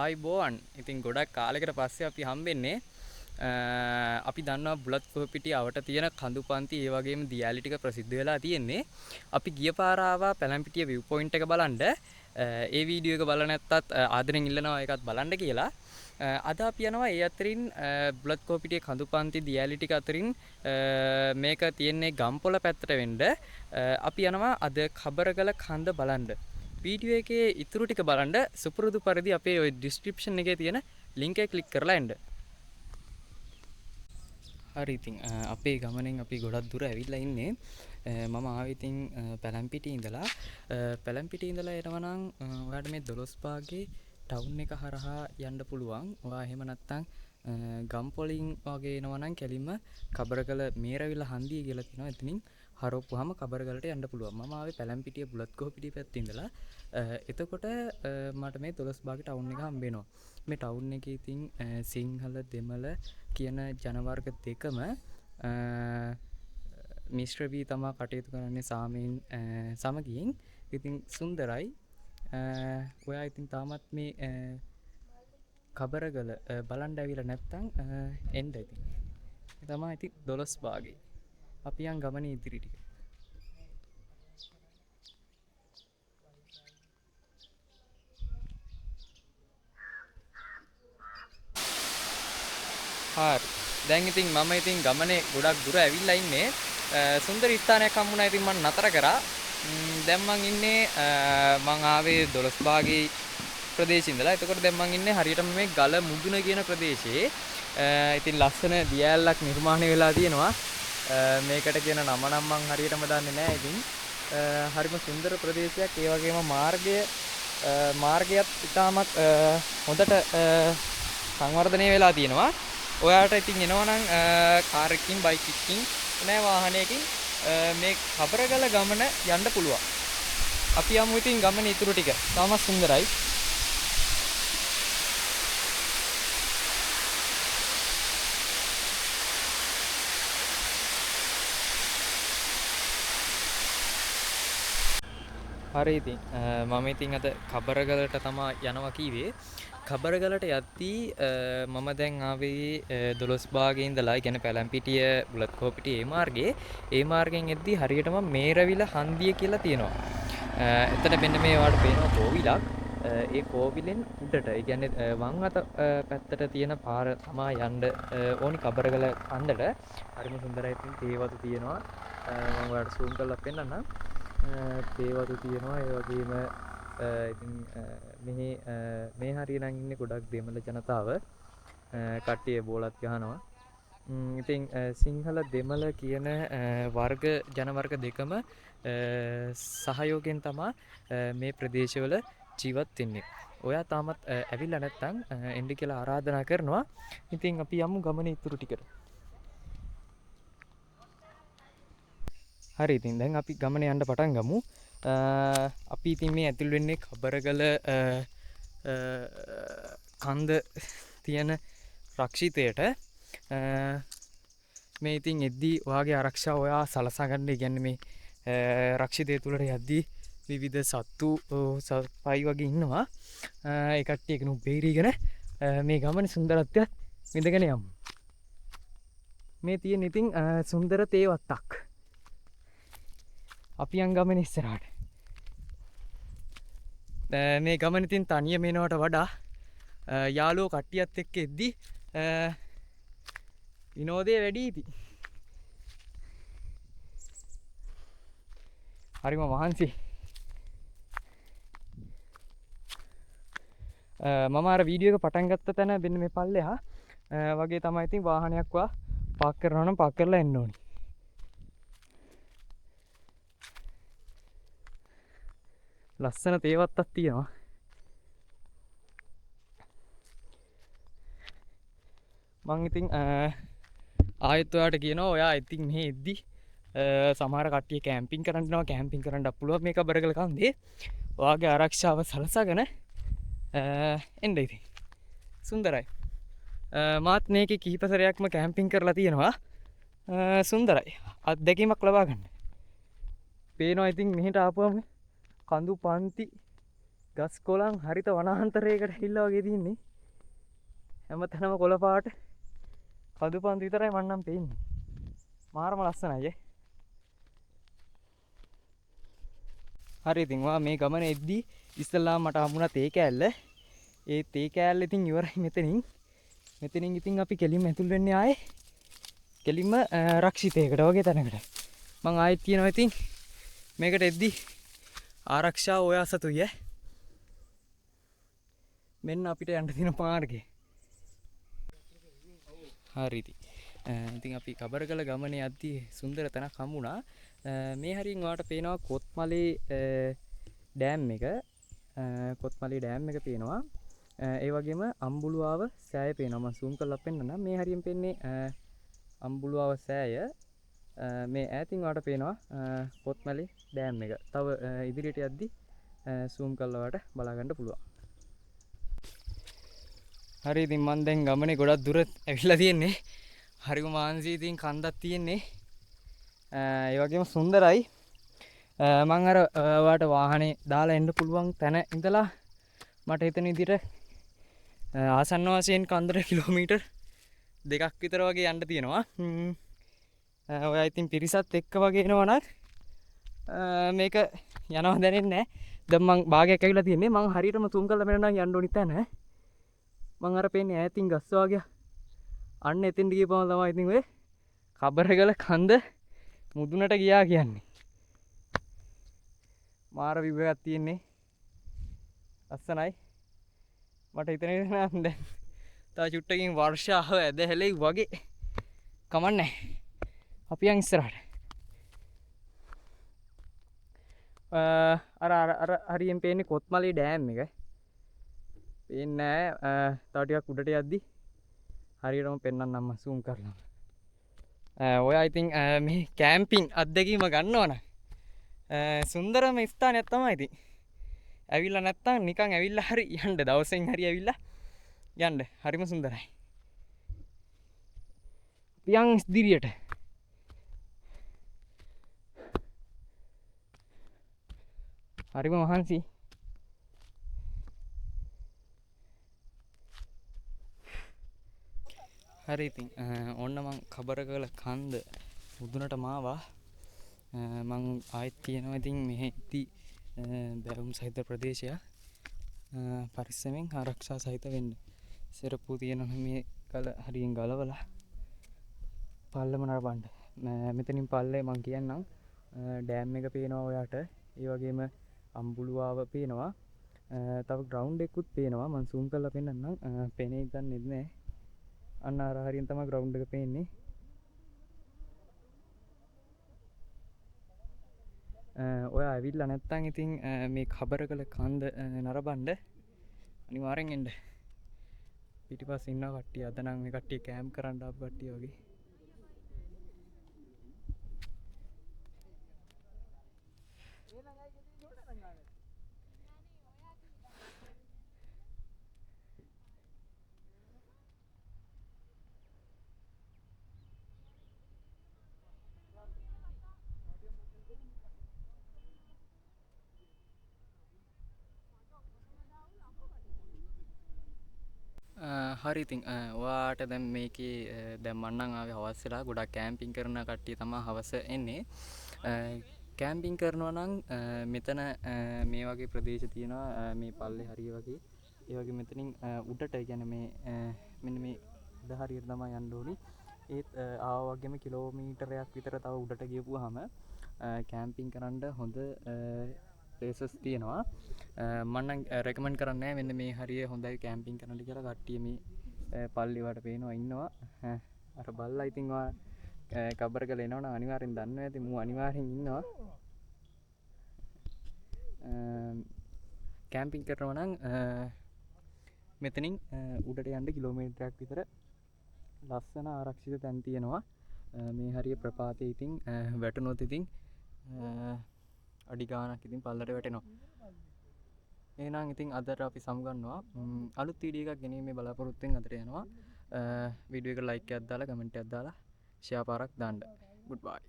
ආයිබෝවන්. ඉතින් ගොඩක් කාලෙකට පස්සේ අපි හම්බෙන්නේ. අපි දන්නවා බුලත් කොහොපිටිය අවට තියෙන කඳුපන්ති ඒ වගේම දියාලි ටික ප්‍රසිද්ධ වෙලා තියෙන්නේ. අපි ගිය පාර ආවා පැලැම්පිටිය view point එක බලන්න. ඒ වීඩියෝ එක බලලා නැත්තත් ආදරෙන් ඉල්ලනවා ඒකත් බලන්න කියලා. අද අපි යනවා ඒ අතරින් බුලත් කොහොපිටිය කඳුපන්ති දියාලි ටික අතරින් මේක තියෙන්නේ ගම්පොළ පැත්තට වෙන්න. අපි යනවා අද කබරගල කන්ද බලන්න. වීඩියෝ එකේ ඉතුරු ටික බලන්න සුපුරුදු පරිදි අපේ ওই ඩිස්ක්‍රිප්ෂන් එකේ තියෙන ලින්ක් එක ක්ලික් කරලා එන්න. හරි ඉතින් අපේ ගමනෙන් අපි ගොඩක් දුර ඇවිල්ලා ඉන්නේ. මම ආවේ ඉතින් පැලැම්පිටිය ඉඳලා. පැලැම්පිටිය ඉඳලා එනවා නම් ඔයාලට මේ 12 පාගේ ටවුන් එක හරහා යන්න පුළුවන්. ඔයා එහෙම නැත්නම් ගම්පොලින් වගේ එනවා නම් කෙලින්ම කබරගල මේරවිල හන්දිය කියලා තියෙනවා. එතනින් හරවපුවාම කබරගලට යන්න පුළුවන්. මම ආවේ පැලැම්පිටිය බුලත් කොහොපිටිය පැත්තේ ඉඳලා. එතකොට මට මේ 12 බාගේ ටවුන් එක හම්බ වෙනවා. මේ ටවුන් එකේ ඉතින් සිංහල දෙමළ කියන ජන වර්ග දෙකම මිශ්‍ර වී තමා කටයුතු කරන්නේ සාමයෙන් සමගියෙන්. ඉතින් සුන්දරයි. ඔයා ඉතින් තාමත් මේ කබරගල බලන්න ඇවිල්ලා නැත්නම් එන්න ඉතින්. ඒ තමයි ඉතින් 12 බාගේ. අපි යන් ගමනේ ඉදිරි ටික. හරි. දැන් ඉතින් මම ඉතින් ගමනේ ගොඩක් දුර ඇවිල්ලා ඉන්නේ. සුන්දර ස්ථානයක් හම්බුණා. ඉතින් මම නතර කරා. දැන් මං ඉන්නේ මං ආවේ 12 බාගේ ප්‍රදේශේ ඉඳලා. එතකොට දැන් මං ඉන්නේ හරියටම මේ ගල මුදුන කියන ප්‍රදේශයේ. ඉතින් ලස්සන දියැලක් නිර්මාණය වෙලා තියෙනවා. මේකට කියන නම නම් මං හරියටම දන්නේ නැහැ. ඉතින් හරිම සුන්දර ප්‍රදේශයක්. ඒ වගේම මාර්ගයත් ඉතාමත් හොඳට සංවර්ධනය වෙලා තියෙනවා. ඔයාට ඉතින් එනවා නම් කාර් එකකින් බයික් එකකින් නෑ වාහනයකින් මේ කබරගල ගමන යන්න පුළුවන්. අපි යමු ඉතින් ගමන ඉතුරු ටික. තාමත් සුන්දරයි. හරි ඉතින් මම ඉතින් අද කබරගලට තමයි යනවා කීවේ. කබරගලට යද්දී මම දැන් ආවේ 12 බාගේ ඉඳලා කියන්නේ පැලැම්පිටිය බුලත් කොහොපිටිය ඒ මාර්ගයේ. ඒ මාර්ගෙන් එද්දී හරියටම මේරවිල හන්දිය කියලා තියෙනවා. එතන මෙන්න මේ ඔයාලට පේනවා කෝවිලක්. ඒ කෝවිලෙන් උඩට ඒ කියන්නේ වම් අත පැත්තට තියෙන පාර තමයි යන්න ඕනි කබරගල කන්දට. හරිම සුන්දරයි. ඉතින් තේවතු තියෙනවා. මම ඔයාලට zoom කරලා පෙන්නන්නම්. තේවතු තියෙනවා. ඒ වගේම ඉතින් මේ හරිය නම් ඉන්නේ ගොඩක් දෙමළ ජනතාව. කට්ටිය බෝලත් ගහනවා. ඉතින් සිංහල දෙමළ කියන වර්ග ජන වර්ග දෙකම සහයෝගයෙන් තමයි මේ ප්‍රදේශවල ජීවත් වෙන්නේ. ඔයා තාමත් ඇවිල්ලා නැත්නම් එන්න කියලා ආරාධනා කරනවා. ඉතින් අපි යමු ගමනේ ඉතුරු ටිකට. හරි ඉතින් දැන් අපි ගමනේ යන්න පටන් ගමු. අපි ඉතින් මේ ඇතුල් වෙන්නේ කබරගල කන්ද තියෙන රක්ෂිතයට. මේ ඉතින් එද්දී ඔයාගේ ආරක්ෂාව ඔයා සලසා ගන්න. කියන්නේ මේ රක්ෂිතය තුලට යද්දී විවිධ සත්තු සපයි වගේ ඉන්නවා. ඒ කට්ටිය කෙනෙක් බේරීගෙන මේ ගමනේ සුන්දරත්වයත් විඳගෙන යමු. මේ තියෙන ඉතින් සුන්දර තේවත්තක්. අපි යන් ගමනේ ඉස්සරහට. මේ ගමන ඉතින් තනියම එනවට වඩා යාළුවෝ කට්ටියත් එක්ක එද්දි විනෝදය වැඩි ඉති. හරිම මහන්සි. මම අර වීඩියෝ එක පටන් ගත්ත තැන මෙන්න මේ පල්ලෙහා වගේ තමයි ඉතින් වාහනයක් පාක් කරනවා නම් පාක් කරලා එන්න ඕනේ. ලස්සන තේවත්තක් තියෙනවා. මං ඉතින් ආයෙත් ඔයාට කියනවා ඔයා ඉතින් මෙහෙ එද්දි සමහර කට්ටිය කැම්පින් කරන්න යනවා. කැම්පින් කරන්නත් පුළුවන් මේ කබරගල කන්දේ. ඔයාගේ ආරක්ෂාව සලසගෙන එන්න ඉතින්. සුන්දරයි. මාත් මේකේ කිහිප සැරයක්ම කැම්පින් කරලා තියෙනවා. සුන්දරයි. අත්දැකීමක් ලබා ගන්න. පේනවා ඉතින් මෙහෙට ආපුවම කඳු පන්ති ගස් කොළන් හරිත වනාන්තරයකට හිල්ලා වගේ තින්නේ. හැමතැනම කොළ පාට කදු පන්ති විතරයි මන් නම් පේන්නේ. මාරම ලස්සනයි. හරි ඉතින් මේ ගමන එද්දී ඉස්සල්ලාම මට හම්බුණා තේ කෑල්ල. ඒ තේ කෑල්ල ඉතින් ඉවරයි මෙතනින්. මෙතනින් ඉතින් අපි කෙලින්ම ඇතුල් වෙන්නේ ආයේ කෙලින්ම රක්ෂිතයකට වගේ තැනකට. මං ආයෙත් කියනවා ඉතින් මේකට එද්දී ආරක්ෂාව ඔයා සතුයි මෙන්න අපිට යන්න තියෙන මාර්ගය. හරි ඉතින් අපි කබරගල ගමනේ යද්දී සුන්දර තැනක් හම්බුණා. මේ හරියෙන් ඔයාලට පේනවා කොත්මලේ ඩෑම් එක. කොත්මලේ ඩෑම් එක පේනවා. ඒ වගේම අම්බුලුවාව සෑය පේනවා. මම zoom කරලා පෙන්නන්නම්. මේ හරියෙන් පෙන්නේ අම්බුලුවාව සෑය. මේ ඈතින් ඔයාලට පේනවා කොත්මලේ ඩෑම් එක. තව ඉදිරියට යද්දී zoom කරලා ඔයාලට බලා ගන්න පුළුවන්. හරි ඉතින් මම දැන් ගමනේ ගොඩක් දුර ඇවිල්ලා තියෙන්නේ. හරිම මාන්සී ඉතින් කන්දක් තියෙන්නේ. ඒ වගේම සුන්දරයි. මම අර ඔයාලට වාහනේ දාලා එන්න පුළුවන් තැන ඉඳලා මට හිතෙන විදිහට ආසන්න වශයෙන් කන්දට කිලෝමීටර් 2ක් විතර වගේ යන්න තියෙනවා. ඔයා ඉතින් පිරිසත් එක්ක වගේ එනවා නම් මේක යනවා දැනෙන්නේ නැහැ. දැන් මං භාගයක් ඇවිල්ලා තියෙන්නේ. මං හරියටම zoom කරලා බලනවා යන්න ඕනි තැන. මං අර පේන්නේ ඈතින් ගස් වගේ අන්න එතෙන්ට ගියපම තමයි ඉතින් ඔය කබරගල කන්ද මුදුනට ගියා කියන්නේ. මාර view එකක් තියෙන්නේ. ලස්සනයි. මට හිතෙන නම් දැන් තා චුට්ටකින් වර්ෂාව ඇදහැලෙයි වගේ. කමන්නේ. අපි යන් ඉස්සරහට. අර හරියෙන් පේන්නේ කොත්මලේ ඩෑම් එක. පේන්නේ නැහැ. තව ටිකක් උඩට යද්දි හරියටම පෙන්වන්නම් මම zoom කරලා. ඔයා ඉතින් මේ කැම්පින් අත්දැකීම ගන්නවා නම් සුන්දරම ස්ථානයක් තමයි ඉතින්. ඇවිල්ලා නැත්තම් නිකන් ඇවිල්ලා හරි යන්න දවසෙන් හරි ඇවිල්ලා යන්න. හරිම සුන්දරයි. පියන් ඉදිරියට. හරිම මහන්සි. හරි ඉතින් ඔන්න මං කබරගල කන්ද මුදුනට මාවා. මං ආයෙත් කියනවා ඉතින් මෙහෙදි බැවුම් සහිත ප්‍රදේශයක්. පරිස්සමෙන් ආරක්ෂා සහිත වෙන්න. සෙරප්පු තියෙනවා මේ ගල හරියෙන් ගලවලා පල්ලම නරඹන්න. මෙතනින් පල්ලේ මං කියන්නම් ඩෑම් එක පේනවා ඔයාට. ඒ වගේම අම්බුලුවාව පේනවා. තව ග්‍රවුන්ඩ් එකකුත් පේනවා. මං zoom කරලා පෙන්නන්නම්. පේන්නේ නැහැ. අන්න අර හරියෙන් තමයි ග්‍රවුන්ඩ් එක පේන්නේ. ඔයා ඇවිල්ලා නැත්තම් ඉතින් මේ කබරගල කන්ද නරඹන්න අනිවාර්යෙන් එන්න. පිටිපස්සේ ඉන්නවා කට්ටිය. අද නම් මේ කට්ටිය කැම්ප් කරන්න ආපු කට්ටිය වගේ. හරි ඉතින් ඔයාට දැන් මේකේ දැන් මම නම් ආවේ හවස් වෙලා. ගොඩක් කැම්පින් කරන කට්ටිය තමයි හවස එන්නේ. කැම්පින් කරනවා නම් මෙතන මේ වගේ ප්‍රදේශ තියෙනවා. මේ පල්ලේ හරිය වගේ. ඒ වගේ මෙතනින් උඩට කියන්නේ මේ මෙන්න මේ උඩ හරියට තමයි යන්න ඕනි. ඒත් ආවා වගේම කිලෝමීටරයක් විතර තව උඩට ගියපුවාම කැම්පින් කරන්න හොඳ ප්ලේසස් තියෙනවා. මම නම් රෙකමන්ඩ් කරන්නේ නැහැ මෙන්න මේ හරිය හොඳයි කැම්පින් කරන්න කියලා. කට්ටිය මේ පල්ලි වලට පේනවා ඉන්නවා. අර බල්ලා ඉතින් ඔයා කබරගල එනවනම් අනිවාර්යෙන් දන්නවා ඇති. මූ අනිවාර්යෙන් ඉන්නවා. කැම්පින් කරනවා නම් මෙතනින් උඩට යන්න කිලෝමීටරයක් විතර ලස්සන ආරක්ෂිත තැන් තියෙනවා. මේ හරිය ප්‍රපාතේ ඉතින් වැටුනොත් ඉතින් අඩි ගානක් ඉතින් පල්ලට වැටෙනවා. එහෙනම් ඉතින් අදට අපි සමුගන්නවා. අලුත් වීඩියෝ එකක් ගෙනීමේ බලාපොරොත්තුෙන් අදට යනවා. වීඩියෝ එක ලයික් එකක් දාලා කමෙන්ට් එකක් දාලා ෂෙයා පාරක් දාන්න. good bye.